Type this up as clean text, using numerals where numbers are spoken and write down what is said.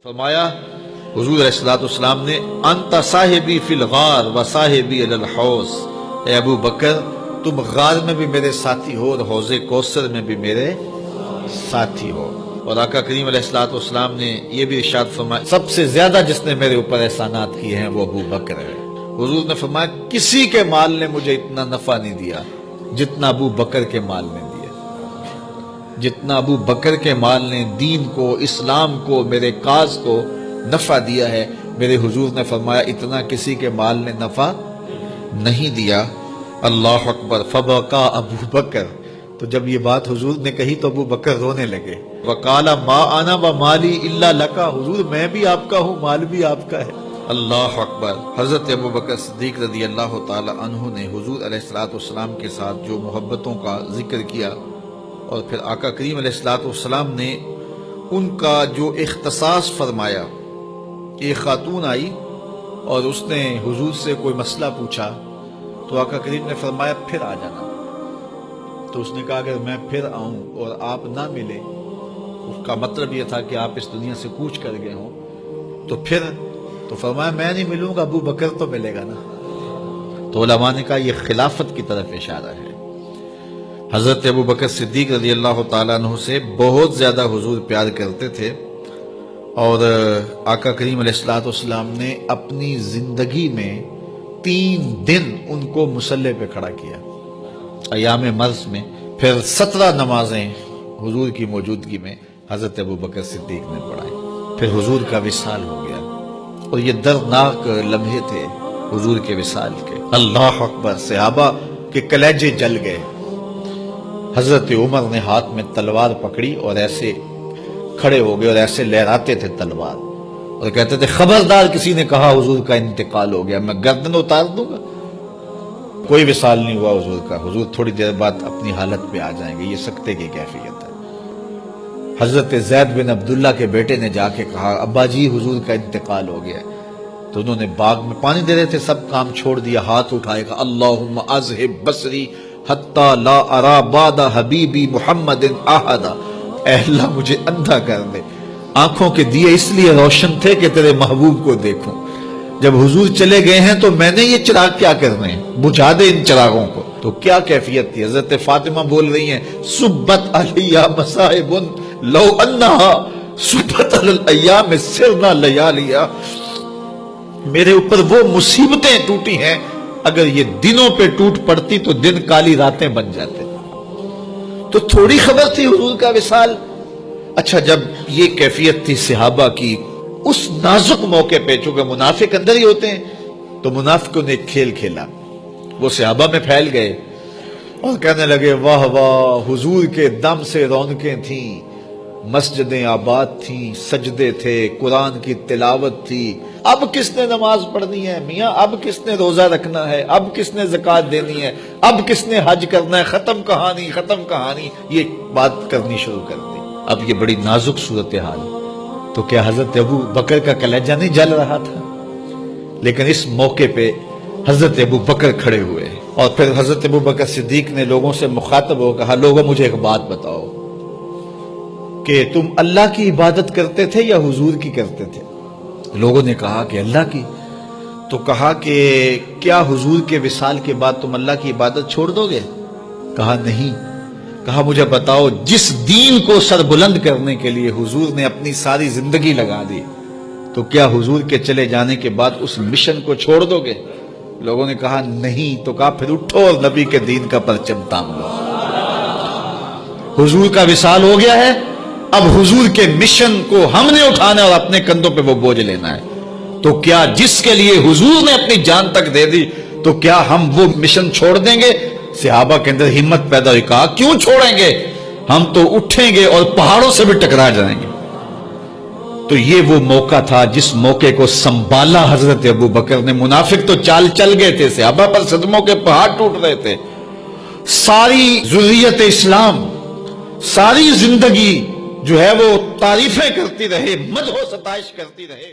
فرمایا حضور علیہ الصلوۃ والسلام نے انت صاحبی فی الغار و صاحبی علی الحوض، اے ابو بکر تم غار میں بھی میرے ساتھی ہو اور حوض کوثر میں بھی میرے ساتھی ہو۔ اور آقا کریم علیہ الصلوۃ والسلام نے یہ بھی ارشاد فرمایا سب سے زیادہ جس نے میرے اوپر احسانات کیے ہیں وہ ابو بکر ہے۔ حضور نے فرمایا کسی کے مال نے مجھے اتنا نفع نہیں دیا جتنا ابو بکر کے مال نے دیا، جتنا ابو بکر کے مال نے دین کو، اسلام کو، میرے کاز کو نفع دیا ہے، میرے حضور نے فرمایا اتنا کسی کے مال نے نفع نہیں دیا۔ اللہ اکبر۔ فبکا ابو بکر، تو جب یہ بات حضور نے کہی تو ابو بکر رونے لگے۔ وقال ما انا ومالی الا لک، حضور میں بھی آپ کا ہوں، مال بھی آپ کا ہے۔ اللہ اکبر۔ حضرت ابو بکر صدیق رضی اللہ تعالی عنہ نے حضور علیہ الصلوۃ والسلام کے ساتھ جو محبتوں کا ذکر کیا، اور پھر آقا کریم علیہ الصلوۃ والسلام نے ان کا جو اختصاص فرمایا۔ ایک خاتون آئی اور اس نے حضور سے کوئی مسئلہ پوچھا تو آقا کریم نے فرمایا پھر آ جانا۔ تو اس نے کہا اگر میں پھر آؤں اور آپ نہ ملے، اس کا مطلب یہ تھا کہ آپ اس دنیا سے کوچ کر گئے ہوں، تو پھر تو فرمایا میں نہیں ملوں گا، ابو بکر تو ملے گا نا۔ تو علماء نے کہا یہ خلافت کی طرف اشارہ ہے۔ حضرت ابو بکر صدیق رضی اللہ تعالیٰ عنہ سے بہت زیادہ حضور پیار کرتے تھے، اور آقا کریم علیہ الصلوۃ والسلام نے اپنی زندگی میں 3 دن ان کو مصلی پہ کھڑا کیا ایام مرض میں، پھر 17 نمازیں حضور کی موجودگی میں حضرت ابو بکر صدیق نے پڑھائی، پھر حضور کا وصال ہو گیا، اور یہ دردناک لمحے تھے حضور کے وصال کے۔ اللہ اکبر۔ صحابہ کے کلیجے جل گئے۔ حضرت عمر نے ہاتھ میں تلوار پکڑی اور ایسے کھڑے ہو گئے اور ایسے لہراتے تھے تلوار، اور کہتے تھے خبردار کسی نے کہا حضور کا انتقال ہو گیا میں گردن اتار دوں گا۔ کوئی وصال نہیں ہوا حضور کا، حضور تھوڑی دیر بعد اپنی حالت پہ آ جائیں گے، یہ سکتے کی کیفیت ہے۔ حضرت زید بن عبداللہ کے بیٹے نے جا کے کہا ابا جی حضور کا انتقال ہو گیا، تو انہوں نے باغ میں پانی دے رہے تھے، سب کام چھوڑ دیا، ہاتھ اٹھائے گا اللہم اذہب بصری حتی لا ارا بعد حبیبی محمد احدا، اے اللہ مجھے اندھا کر دے، آنکھوں کے دیے اس لیے روشن تھے کہ تیرے محبوب کو دیکھوں، جب حضور چلے گئے ہیں تو میں نے یہ چراغ کیا کرنے ہیں، بجھا دے ان چراغوں کو۔ تو کیا کیفیت تھی۔ حضرت فاطمہ بول رہی ہیں صبت علیہ مصائب لو انہا صبت علی الایام سرنا لیالیا، میرے اوپر وہ مصیبتیں ٹوٹی ہیں اگر یہ دنوں پہ ٹوٹ پڑتی تو دن کالی راتیں بن جاتے۔ تو تھوڑی خبر تھی حضور کا وصال۔ اچھا جب یہ کیفیت تھی صحابہ کی، اس نازک موقع پہ چونکہ منافق اندر ہی ہوتے ہیں، تو منافقوں نے ایک کھیل کھیلا، وہ صحابہ میں پھیل گئے اور کہنے لگے واہ واہ حضور کے دم سے رونقیں تھیں، مسجدیں آباد تھیں، سجدے تھے، قرآن کی تلاوت تھی، اب کس نے نماز پڑھنی ہے میاں، اب کس نے روزہ رکھنا ہے، اب کس نے زکوٰۃ دینی ہے، اب کس نے حج کرنا ہے، ختم کہانی ختم کہانی، یہ بات کرنی شروع کر دی۔ اب یہ بڑی نازک صورتحال، تو کیا حضرت ابو بکر کا کلیجہ نہیں جل رہا تھا؟ لیکن اس موقع پہ حضرت ابو بکر کھڑے ہوئے، اور پھر حضرت ابو بکر صدیق نے لوگوں سے مخاطب ہو کہا لوگوں مجھے ایک بات بتاؤ کہ تم اللہ کی عبادت کرتے تھے یا حضور کی کرتے تھے؟ لوگوں نے کہا کہ اللہ کی۔ تو کہا کہ کیا حضور کے وصال کے بعد تم اللہ کی عبادت چھوڑ دو گے؟ کہا نہیں۔ کہا مجھے بتاؤ جس دین کو سر بلند کرنے کے لیے حضور نے اپنی ساری زندگی لگا دی، تو کیا حضور کے چلے جانے کے بعد اس مشن کو چھوڑ دو گے؟ لوگوں نے کہا نہیں۔ تو کہا پھر اٹھو اور نبی کے دین کا پرچم تام لو۔ حضور کا وصال ہو گیا ہے، اب حضور کے مشن کو ہم نے اٹھانا اور اپنے کندھوں پہ وہ بوجھ لینا ہے۔ تو کیا جس کے لیے حضور نے اپنی جان تک دے دی، تو کیا ہم وہ مشن چھوڑ دیں گے؟ صحابہ کے اندر ہمت پیدا ہوئی، کہا کیوں چھوڑیں گے، ہم تو اٹھیں گے اور پہاڑوں سے بھی ٹکرا جائیں گے۔ تو یہ وہ موقع تھا جس موقع کو سنبھالا حضرت ابو بکر نے۔ منافق تو چال چل گئے تھے، صحابہ پر صدموں کے پہاڑ ٹوٹ رہے تھے، ساری ذریت اسلام ساری زندگی جو ہے وہ تعریفیں کرتی رہے، مدح و ستائش کرتی رہے۔